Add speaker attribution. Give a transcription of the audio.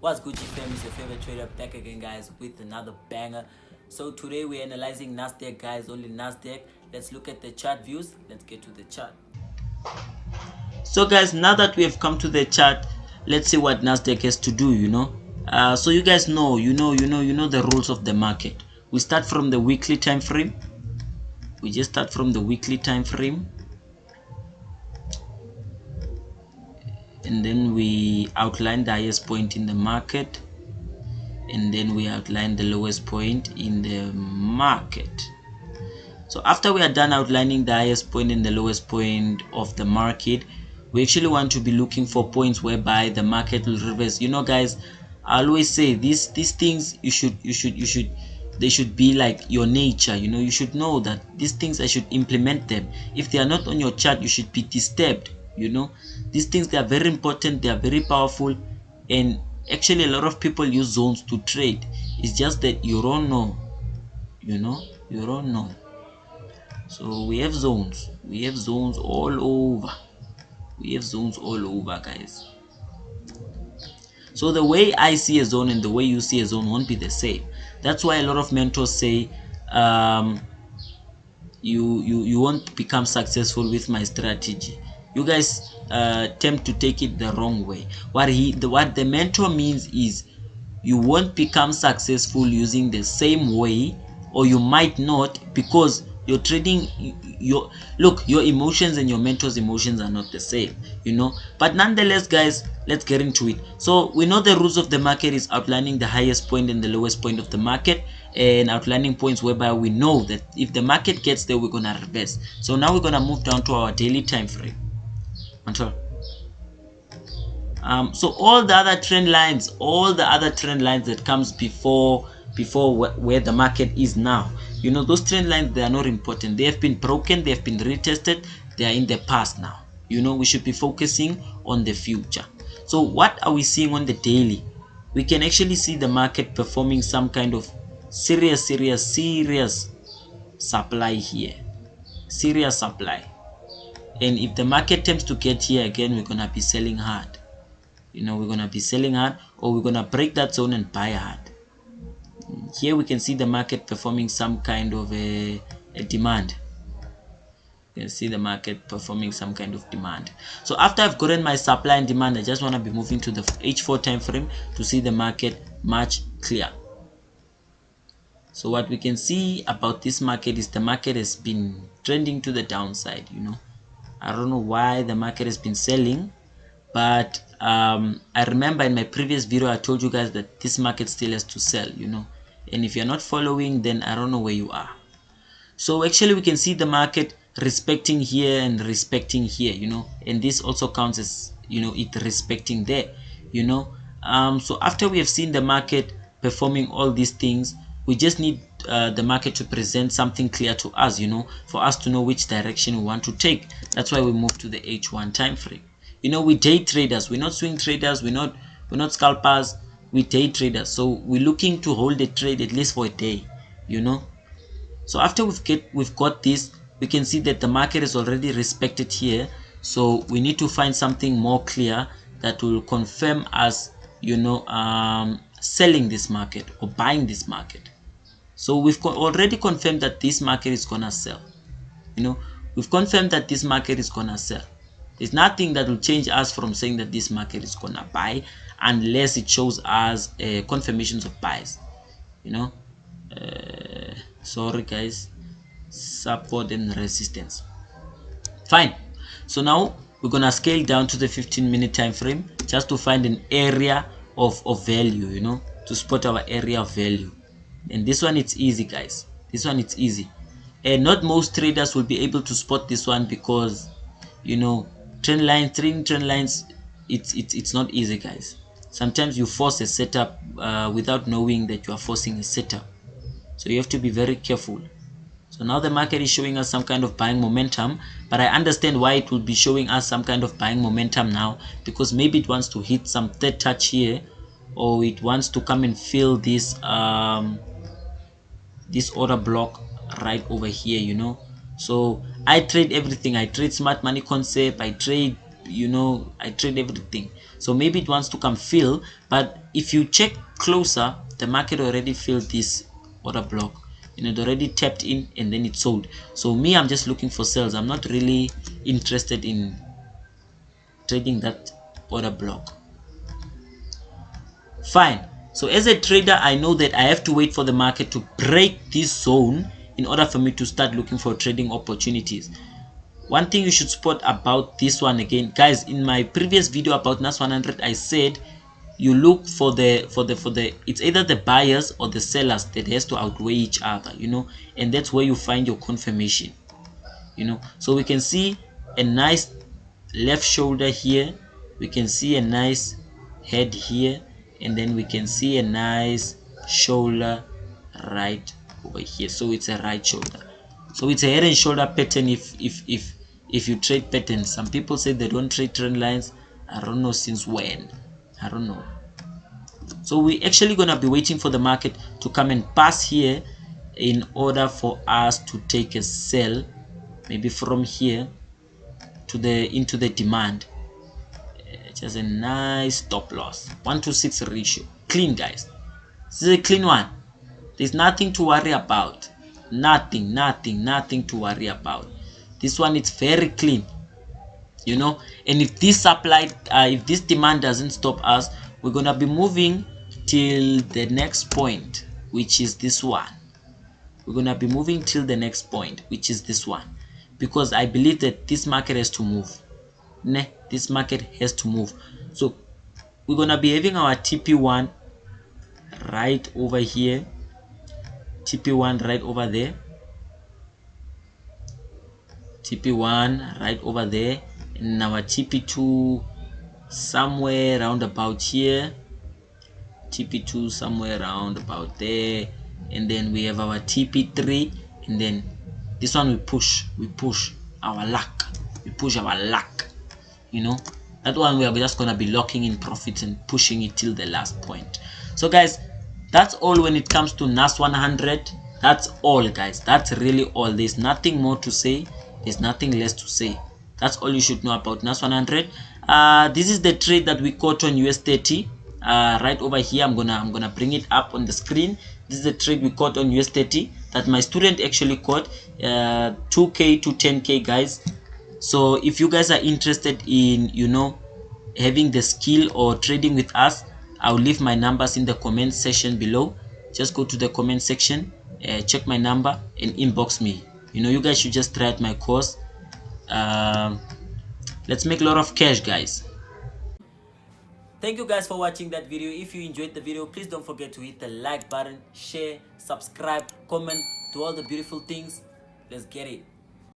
Speaker 1: What's Gucci fam? It's your favorite trader back again, guys, with another banger. So today we're analyzing Nasdaq, guys, only Nasdaq. Let's look at the chart views. Let's get to the chart. So guys, now that we have come to the chart, let's see what Nasdaq has to do. So you guys know, you know the rules of the market. We start from the weekly time frame. We just start from the weekly time frame, and then we outline the highest point in the market, and then we outline the lowest point in the market. So after we are done outlining the highest point and the lowest point of the market, we actually want to be looking for points whereby the market will reverse. Guys, I always say these things they should be like your nature. You should know that these things I should implement them. If they are not on your chart, you should be disturbed. These things, they are very important, they are very powerful, and actually a lot of people use zones to trade. It's just that you don't know. You don't know. So we have zones all over. Guys. So the way I see a zone and the way you see a zone won't be the same. That's why a lot of mentors say you won't become successful with my strategy. You guys tend to take it the wrong way. What the mentor means is you won't become successful using the same way, or you might not, because you're trading your emotions and your mentor's emotions are not the same. But nonetheless, guys, let's get into it. So we know the rules of the market is outlining the highest point and the lowest point of the market, and outlining points whereby we know that if the market gets there, we're gonna reverse. So now we're gonna move down to our daily time frame. So all the other trend lines that comes before where the market is now, those trend lines, they are not important. They have been broken, they have been retested, they are in the past now. We should be focusing on the future. So what are we seeing on the daily? We can actually see the market performing some kind of serious supply here, serious supply. And if the market tends to get here again, we're gonna be selling hard. We're gonna be selling hard, or we're gonna break that zone and buy hard. Here we can see the market performing some kind of a demand. You can see the market performing some kind of demand. So after I've gotten my supply and demand, I just want to be moving to the H4 time frame to see the market much clear. So what we can see about this market is the market has been trending to the downside. I don't know why the market has been selling, but I remember in my previous video I told you guys that this market still has to sell. And if you're not following, then I don't know where you are. So actually we can see the market respecting here and respecting here, and this also counts as it respecting there. So after we have seen the market performing all these things, we just need the market to present something clear to us, for us to know which direction we want to take. That's why we move to the H1 time frame. We day traders, we're not swing traders, we're not scalpers, we day traders. So we're looking to hold a trade at least for a day. So after we've got this, we can see that the market is already respected here. So we need to find something more clear that will confirm us selling this market or buying this market. So we've already confirmed that this market is gonna sell. We've confirmed that this market is gonna sell. There's nothing that will change us from saying that this market is gonna buy, unless it shows us confirmations of buys. Sorry guys, support and resistance. Fine. So now we're gonna scale down to the 15-minute time frame just to find an area of value, to spot our area of value. And this one, it's easy, guys. This one, it's easy, and not most traders will be able to spot this one, because trading trend lines, it's not easy, guys. Sometimes you force a setup without knowing that you are forcing a setup, so you have to be very careful. So now the market is showing us some kind of buying momentum, but I understand why it will be showing us some kind of buying momentum now, because maybe it wants to hit some third touch here, or it wants to come and fill this this order block right over here. So I trade everything. I trade smart money concept, I trade everything. So maybe it wants to come fill, but if you check closer, the market already filled this order block. It already tapped in and then it sold. So me, I'm just looking for sales. I'm not really interested in trading that order block. Fine. So as a trader, I know that I have to wait for the market to break this zone in order for me to start looking for trading opportunities. One thing you should spot about this one, again guys, in my previous video about NAS 100, I said you look for the it's either the buyers or the sellers that has to outweigh each other, and that's where you find your confirmation. So we can see a nice left shoulder here, we can see a nice head here, and then we can see a nice shoulder right over here. So it's a right shoulder, so it's a head and shoulder pattern. If you trade patterns, some people say they don't trade trend lines. I don't know since when, I don't know. So we're actually gonna be waiting for the market to come and pass here in order for us to take a sell, maybe from here to into the demand. Just a nice stop loss, 1 to 6 ratio, clean guys. This is a clean one. There's nothing to worry about, nothing to worry about. This one, it's very clean, and if this supply if this demand doesn't stop us, we're gonna be moving till the next point, which is this one. We're gonna be moving till the next point, which is this one, because I believe that this market has to move. This market has to move. So we're gonna be having our TP1 right over here, TP1 right over there, TP1 right over there, and our TP2 somewhere around about here, TP2 somewhere around about there, and then we have our TP3, and then this one we push our luck, that one we are just gonna be locking in profits and pushing it till the last point. So guys, that's all when it comes to NAS 100. That's all guys, that's really all. There's nothing more to say, there's nothing less to say. That's all you should know about NAS 100. This is the trade that we caught on US30. Right over here, I'm gonna bring it up on the screen. This is the trade we caught on US30 that my student actually caught, 2k to 10k guys. So if you guys are interested in having the skill or trading with us, I'll leave my numbers in the comment section below. Just go to the comment section, check my number and inbox me. You guys should just try out my course. Let's make a lot of cash guys. Thank you guys for watching that video. If you enjoyed the video, please don't forget to hit the like button, share, subscribe, comment, do all the beautiful things. Let's get it.